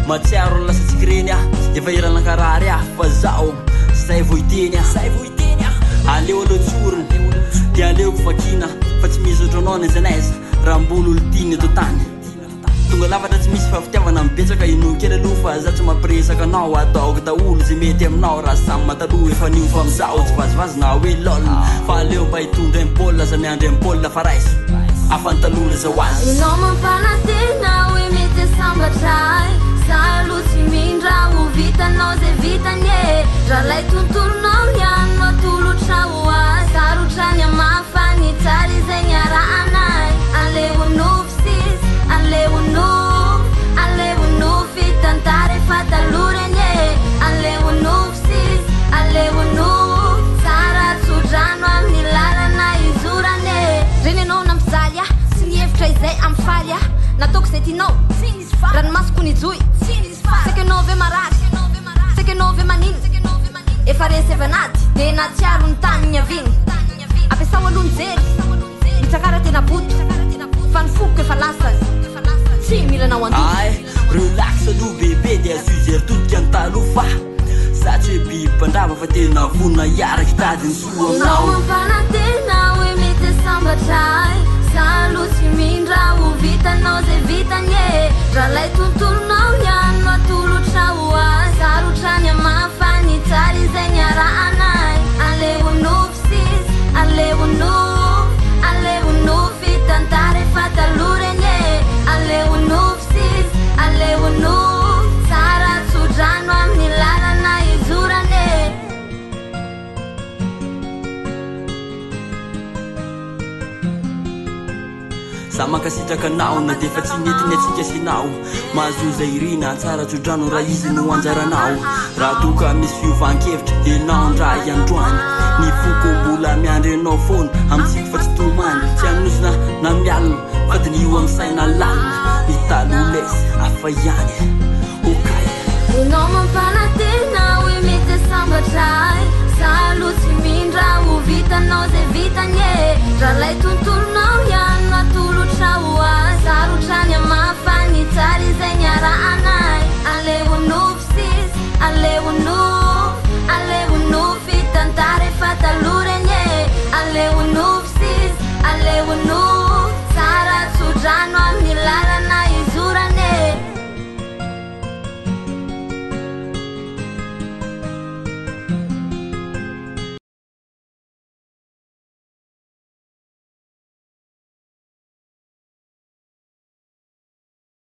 matsiaro lasatsika reny efa irana karary fa zao zay voiteny aleo aloha tsorony dia aleo vakina fa tsy misy ohatranao ny zanaiza raha mbolo olotiny eto tany tonga lavatra tsy misy fahafitiavana mibetsaka inokely aloha fa za tsy mampiresaka anao ataoko daolo zay mety aminao raha samy mataloha efa nio fa amizao tsy vazivazy na hoe lol fa aleo mba hitondra impôla za miandry impôla fa raiso afantalola zao azy inao mampanatena hoe mety sambatray salo tsy mindra ho vitanao zay vitanye raha lay tontolonao niano atolotrao azy sarotrany amafany tsary zay niarahanay aleonofo sis aleonofo fitantara efa taloranye aleonofo sis aleonofo tsara tsodrano amin'ny lalana izorane reny anao nampizaly sy nihevitra izay amin'ny faly nataoko zay tianao ranomasoko nijoy saka anao ve marary saka anao ve manino efa resy evanaty dia natsiaro ny tany niaviny ampiasao aloha nijery mitsakara tena boto fa nifokoka efa lasany tsy milanao ay relax aloha bebe dia azuzery todika ny talofa satry hoe biby-pandrava fa tena vonona iaraky tady ny soa aminao mampanatena hoe mety sambatray salo tsy mindra ho vitanao zay vitanye raha lay tontolonao niano atolotrao azy sarotrany amafany tsary zay niarahanay aleonofo sis aleonofo fitantara efa taloranye aleonofo sis aleonofo tsara tsodrano amin'ny lalana izorane za mankasitraka anao na dia fa tsy mety ny atsika sinao mahazoza irina tsara tsodrano raha izy no anjaranao raha toka misy fiovankevitra enao ndra iandroany ny foko mbola miandry anao foana amintsika fa tsy tomany tsy aminosina na mialina fa di nio amin'ny saina lalina mitalolesy afa ihany okay inao mampanatena hoe mety sambatray salo tsy mindra ho vitanao zay vitanye raha lay tontolonao iano atolo